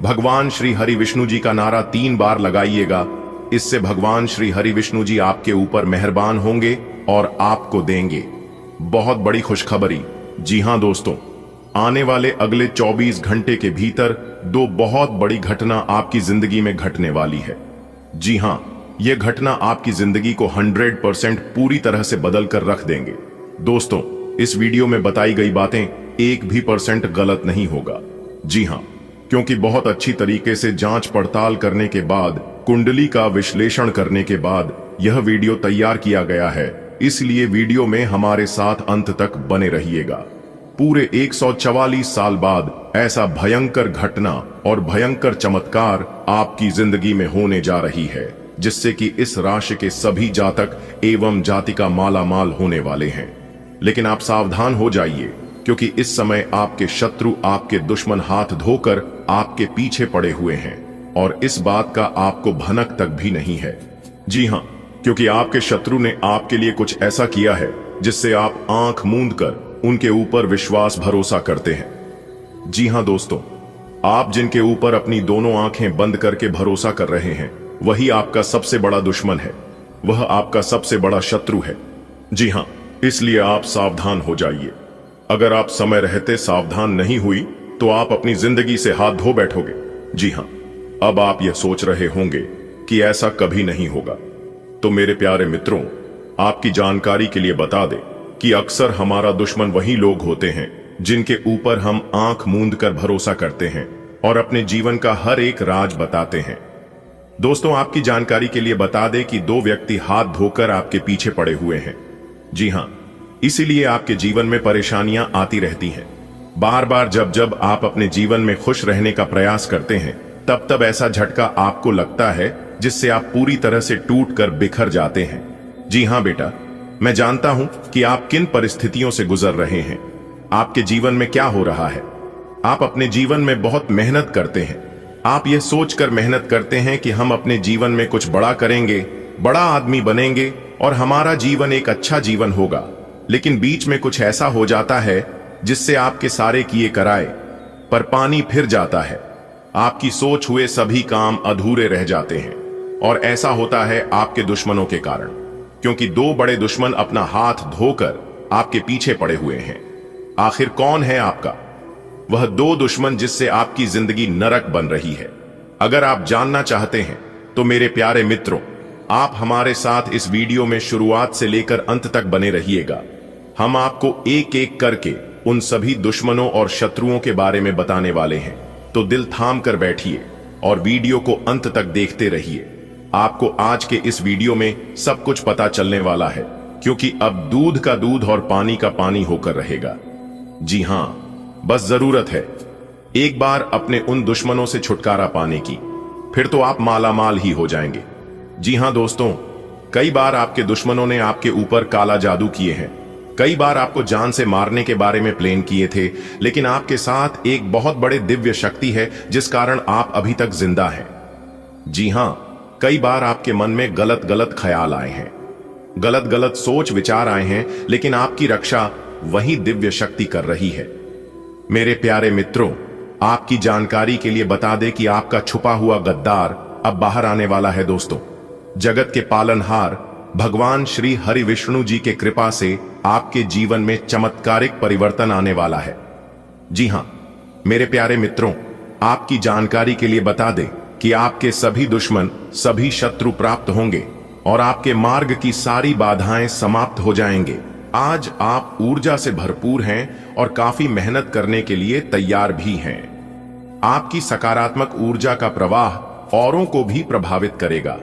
भगवान श्री हरि विष्णु जी का नारा 3 बार लगाइएगा। इससे भगवान श्री हरि विष्णु जी आपके ऊपर मेहरबान होंगे और आपको देंगे बहुत बड़ी खुशखबरी। जी हां दोस्तों, आने वाले अगले 24 घंटे के भीतर 2 बहुत बड़ी घटना आपकी जिंदगी में घटने वाली है। जी हां, यह घटना आपकी जिंदगी को 100% पूरी तरह से बदल कर रख देंगे। दोस्तों, इस वीडियो में बताई गई बातें 1% भी गलत नहीं होगा। जी हां, क्योंकि बहुत अच्छी तरीके से जांच पड़ताल करने के बाद, कुंडली का विश्लेषण करने के बाद यह वीडियो तैयार किया गया है। इसलिए वीडियो में हमारे साथ अंत तक बने रहिएगा। पूरे 144 साल बाद ऐसा भयंकर घटना और भयंकर चमत्कार आपकी जिंदगी में होने जा रही है, जिससे कि इस राशि के सभी जातक एवं जातिका माला माल होने वाले हैं। लेकिन आप सावधान हो जाइए, क्योंकि इस समय आपके शत्रु, आपके दुश्मन हाथ धोकर आपके पीछे पड़े हुए हैं, और इस बात का आपको भनक तक भी नहीं है। जी हां, क्योंकि आपके शत्रु ने आपके लिए कुछ ऐसा किया है जिससे आप आंख मूंद कर उनके ऊपर विश्वास भरोसा करते हैं। जी हां दोस्तों, आप जिनके ऊपर अपनी दोनों आंखें बंद करके भरोसा कर रहे हैं, वही आपका सबसे बड़ा दुश्मन है, वह आपका सबसे बड़ा शत्रु है। जी हां, इसलिए आप सावधान हो जाइए। अगर आप समय रहते सावधान नहीं हुई तो आप अपनी जिंदगी से हाथ धो बैठोगे। जी हां, अब आप यह सोच रहे होंगे कि ऐसा कभी नहीं होगा। तो मेरे प्यारे मित्रों, आपकी जानकारी के लिए बता दें कि अक्सर हमारा दुश्मन वही लोग होते हैं जिनके ऊपर हम आंख मूंद कर भरोसा करते हैं और अपने जीवन का हर एक राज बताते हैं। दोस्तों, आपकी जानकारी के लिए बता दें कि 2 व्यक्ति हाथ धोकर आपके पीछे पड़े हुए हैं। जी हां, इसीलिए आपके जीवन में परेशानियां आती रहती हैं। बार बार जब जब आप अपने जीवन में खुश रहने का प्रयास करते हैं, तब तब ऐसा झटका आपको लगता है जिससे आप पूरी तरह से टूट कर बिखर जाते हैं। जी हां बेटा, मैं जानता हूं कि आप किन परिस्थितियों से गुजर रहे हैं, आपके जीवन में क्या हो रहा है। आप अपने जीवन में बहुत मेहनत करते हैं। आप यह सोचकर मेहनत करते हैं कि हम अपने जीवन में कुछ बड़ा करेंगे, बड़ा आदमी बनेंगे और हमारा जीवन एक अच्छा जीवन होगा। लेकिन बीच में कुछ ऐसा हो जाता है जिससे आपके सारे किए कराए पर पानी फिर जाता है। आपकी सोच हुए सभी काम अधूरे रह जाते हैं, और ऐसा होता है आपके दुश्मनों के कारण, क्योंकि 2 बड़े दुश्मन अपना हाथ धोकर आपके पीछे पड़े हुए हैं। आखिर कौन है आपका वह 2 दुश्मन जिससे आपकी जिंदगी नरक बन रही है? अगर आप जानना चाहते हैं तो मेरे प्यारे मित्रों, आप हमारे साथ इस वीडियो में शुरुआत से लेकर अंत तक बने रहिएगा। हम आपको एक एक करके उन सभी दुश्मनों और शत्रुओं के बारे में बताने वाले हैं, तो दिल थाम कर बैठिए और वीडियो को अंत तक देखते रहिए। आपको आज के इस वीडियो में सब कुछ पता चलने वाला है, क्योंकि अब दूध का दूध और पानी का पानी होकर रहेगा। जी हां, बस जरूरत है एक बार अपने उन दुश्मनों से छुटकारा पाने की, फिर तो आप मालामाल ही हो जाएंगे। जी हां दोस्तों, कई बार आपके दुश्मनों ने आपके ऊपर काला जादू किए हैं, कई बार आपको जान से मारने के बारे में प्लान किए थे, लेकिन आपके साथ एक बहुत बड़े दिव्य शक्ति है जिस कारण आप अभी तक जिंदा हैं। जी हां, कई बार आपके मन में गलत गलत ख्याल आए हैं, गलत गलत सोच विचार आए हैं, लेकिन आपकी रक्षा वही दिव्य शक्ति कर रही है। मेरे प्यारे मित्रों, आपकी जानकारी के लिए बता दें कि आपका छुपा हुआ गद्दार अब बाहर आने वाला है। दोस्तों, जगत के पालनहार भगवान श्री हरि विष्णु जी के कृपा से आपके जीवन में चमत्कारिक परिवर्तन आने वाला है। जी हां मेरे प्यारे मित्रों, आपकी जानकारी के लिए बता दें कि आपके सभी दुश्मन, सभी शत्रु प्राप्त होंगे और आपके मार्ग की सारी बाधाएं समाप्त हो जाएंगे। आज आप ऊर्जा से भरपूर हैं और काफी मेहनत करने के लिए तैयार भी हैं। आपकी सकारात्मक ऊर्जा का प्रवाह औरों को भी प्रभावित करेगा।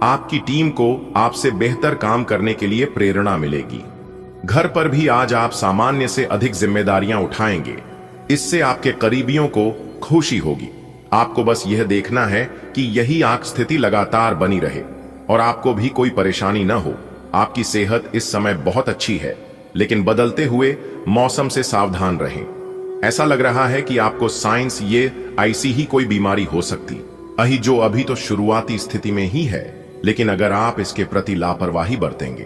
आपकी टीम को आपसे बेहतर काम करने के लिए प्रेरणा मिलेगी। घर पर भी आज आप सामान्य से अधिक जिम्मेदारियां उठाएंगे। इससे आपके करीबियों को खुशी होगी। आपको बस यह देखना है कि यही आंख स्थिति लगातार बनी रहे और आपको भी कोई परेशानी न हो। आपकी सेहत इस समय बहुत अच्छी है, लेकिन बदलते हुए मौसम से सावधान रहें। ऐसा लग रहा है कि आपको साइंस ये ऐसी ही कोई बीमारी हो सकती जो अभी तो शुरुआती स्थिति में ही है, लेकिन अगर आप इसके प्रति लापरवाही बरतेंगे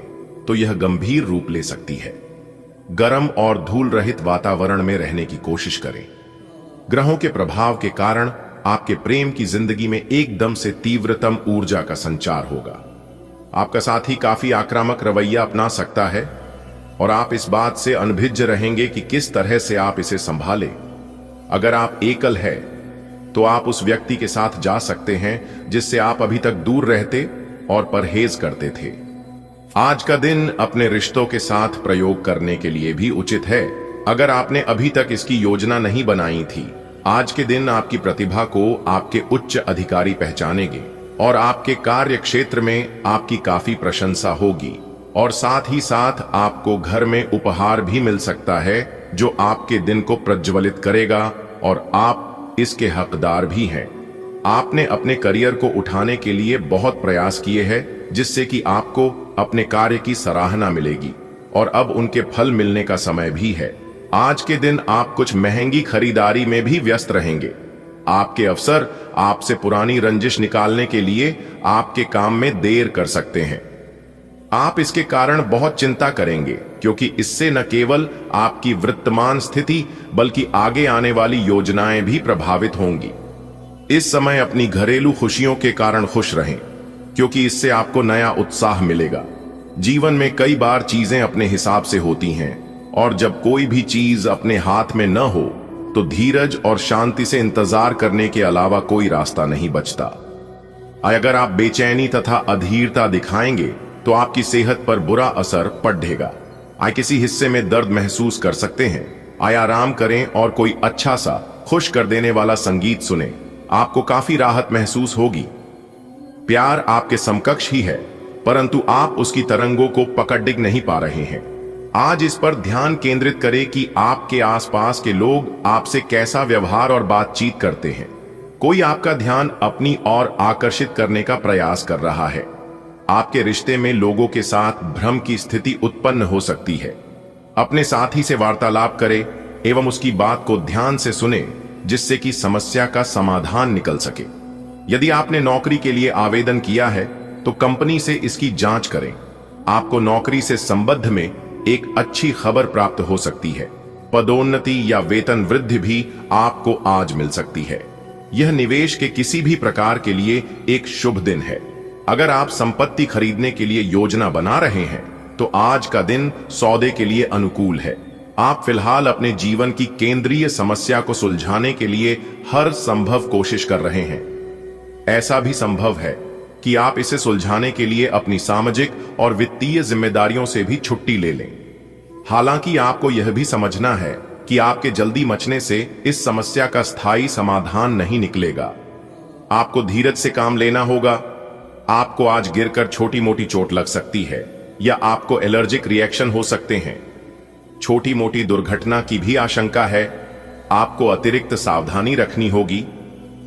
तो यह गंभीर रूप ले सकती है। गर्म और धूल रहित वातावरण में रहने की कोशिश करें। ग्रहों के प्रभाव के कारण आपके प्रेम की जिंदगी में एकदम से तीव्रतम ऊर्जा का संचार होगा। आपका साथी काफी आक्रामक रवैया अपना सकता है और आप इस बात से अनभिज्ञ रहेंगे कि किस तरह से आप इसे संभालें। अगर आप एकल है तो आप उस व्यक्ति के साथ जा सकते हैं जिससे आप अभी तक दूर रहते और परहेज करते थे। आज का दिन अपने रिश्तों के साथ प्रयोग करने के लिए भी उचित है। अगर आपने अभी तक इसकी योजना नहीं बनाई थी, आज के दिन आपकी प्रतिभा को आपके उच्च अधिकारी पहचानेंगे और आपके कार्य क्षेत्र में आपकी काफी प्रशंसा होगी। और साथ ही साथ आपको घर में उपहार भी मिल सकता है जो आपके दिन को प्रज्वलित करेगा और आप इसके हकदार भी हैं। आपने अपने करियर को उठाने के लिए बहुत प्रयास किए हैं, जिससे कि आपको अपने कार्य की सराहना मिलेगी और अब उनके फल मिलने का समय भी है। आज के दिन आप कुछ महंगी खरीदारी में भी व्यस्त रहेंगे। आपके अफसर आपसे पुरानी रंजिश निकालने के लिए आपके काम में देर कर सकते हैं। आप इसके कारण बहुत चिंता करेंगे, क्योंकि इससे न केवल आपकी वर्तमान स्थिति बल्कि आगे आने वाली योजनाएं भी प्रभावित होंगी। इस समय अपनी घरेलू खुशियों के कारण खुश रहें, क्योंकि इससे आपको नया उत्साह मिलेगा। जीवन में कई बार चीजें अपने हिसाब से होती हैं और जब कोई भी चीज अपने हाथ में न हो तो धीरज और शांति से इंतजार करने के अलावा कोई रास्ता नहीं बचता। अगर आप बेचैनी तथा अधीरता दिखाएंगे तो आपकी सेहत पर बुरा असर पड़ेगा। किसी हिस्से में दर्द महसूस कर सकते हैं। आराम करें और कोई अच्छा सा खुश कर देने वाला संगीत सुने। आपको काफी राहत महसूस होगी। प्यार आपके समकक्ष ही है, परंतु आप उसकी तरंगों को पकड़ नहीं पा रहे हैं। आज इस पर ध्यान केंद्रित करें कि आपके आसपास के लोग आपसे कैसा व्यवहार और बातचीत करते हैं। कोई आपका ध्यान अपनी ओर आकर्षित करने का प्रयास कर रहा है। आपके रिश्ते में लोगों के साथ भ्रम की स्थिति उत्पन्न हो सकती है। अपने साथी से वार्तालाप करें एवं उसकी बात को ध्यान से सुने, जिससे कि समस्या का समाधान निकल सके। यदि आपने नौकरी के लिए आवेदन किया है तो कंपनी से इसकी जांच करें। आपको नौकरी से संबंध में एक अच्छी खबर प्राप्त हो सकती है। पदोन्नति या वेतन वृद्धि भी आपको आज मिल सकती है। यह निवेश के किसी भी प्रकार के लिए एक शुभ दिन है। अगर आप संपत्ति खरीदने के लिए योजना बना रहे हैं तो आज का दिन सौदे के लिए अनुकूल है। आप फिलहाल अपने जीवन की केंद्रीय समस्या को सुलझाने के लिए हर संभव कोशिश कर रहे हैं। ऐसा भी संभव है कि आप इसे सुलझाने के लिए अपनी सामाजिक और वित्तीय जिम्मेदारियों से भी छुट्टी ले लें। हालांकि आपको यह भी समझना है कि आपके जल्दी मचने से इस समस्या का स्थायी समाधान नहीं निकलेगा। आपको धीरज से काम लेना होगा। आपको आज गिरकर छोटी मोटी चोट लग सकती है या आपको एलर्जिक रिएक्शन हो सकते हैं। छोटी मोटी दुर्घटना की भी आशंका है। आपको अतिरिक्त सावधानी रखनी होगी।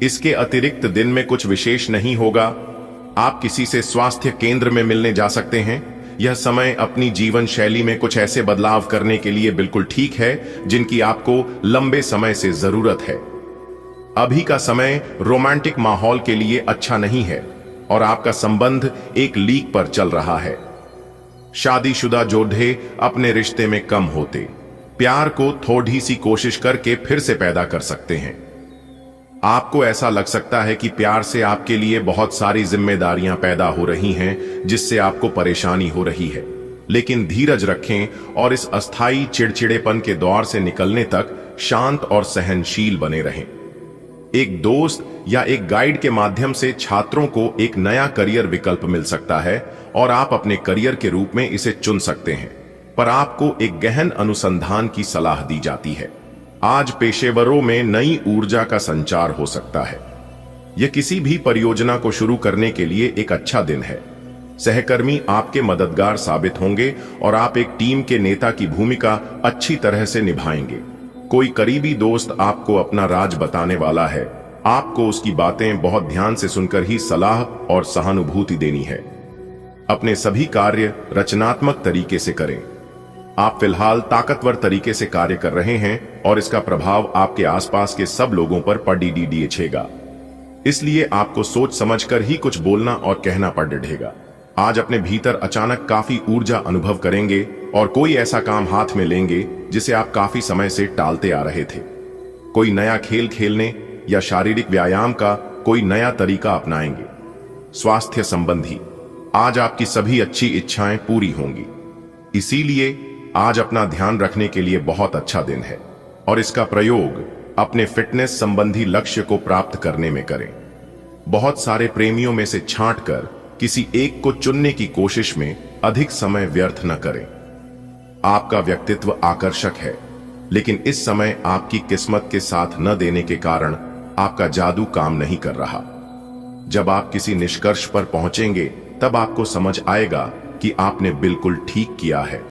इसके अतिरिक्त दिन में कुछ विशेष नहीं होगा। आप किसी से स्वास्थ्य केंद्र में मिलने जा सकते हैं। यह समय अपनी जीवन शैली में कुछ ऐसे बदलाव करने के लिए बिल्कुल ठीक है जिनकी आपको लंबे समय से जरूरत है। अभी का समय रोमांटिक माहौल के लिए अच्छा नहीं है और आपका संबंध एक लीक पर चल रहा है। शादीशुदा जोड़े अपने रिश्ते में कम होते प्यार को थोड़ी सी कोशिश करके फिर से पैदा कर सकते हैं। आपको ऐसा लग सकता है कि प्यार से आपके लिए बहुत सारी जिम्मेदारियां पैदा हो रही हैं, जिससे आपको परेशानी हो रही है। लेकिन धीरज रखें और इस अस्थायी चिड़चिड़ेपन के दौर से निकलने तक शांत और सहनशील बने रहें। एक दोस्त या एक गाइड के माध्यम से छात्रों को एक नया करियर विकल्प मिल सकता है और आप अपने करियर के रूप में इसे चुन सकते हैं, पर आपको एक गहन अनुसंधान की सलाह दी जाती है। आज पेशेवरों में नई ऊर्जा का संचार हो सकता है। यह किसी भी परियोजना को शुरू करने के लिए एक अच्छा दिन है। सहकर्मी आपके मददगार साबित होंगे और आप एक टीम के नेता की भूमिका अच्छी तरह से निभाएंगे। कोई करीबी दोस्त आपको अपना राज बताने वाला है। आपको उसकी बातें बहुत ध्यान से सुनकर ही सलाह और सहानुभूति देनी है। अपने सभी कार्य रचनात्मक तरीके से करें। आप फिलहाल ताकतवर तरीके से कार्य कर रहे हैं और इसका प्रभाव आपके आसपास के सब लोगों पर पड़ेगा। इसलिए आपको सोच समझकर ही कुछ बोलना और कहना पड़ेगा। आज अपने भीतर अचानक काफी ऊर्जा अनुभव करेंगे और कोई ऐसा काम हाथ में लेंगे जिसे आप काफी समय से टालते आ रहे थे। कोई नया खेल खेलने या शारीरिक व्यायाम का कोई नया तरीका अपनाएंगे। स्वास्थ्य संबंधी आज आपकी सभी अच्छी इच्छाएं पूरी होंगी। इसीलिए आज अपना ध्यान रखने के लिए बहुत अच्छा दिन है और इसका प्रयोग अपने फिटनेस संबंधी लक्ष्य को प्राप्त करने में करें। बहुत सारे प्रेमियों में से छांटकर किसी एक को चुनने की कोशिश में अधिक समय व्यर्थ न करें। आपका व्यक्तित्व आकर्षक है, लेकिन इस समय आपकी किस्मत के साथ न देने के कारण आपका जादू काम नहीं कर रहा। जब आप किसी निष्कर्ष पर पहुंचेंगे, तब आपको समझ आएगा कि आपने बिल्कुल ठीक किया है।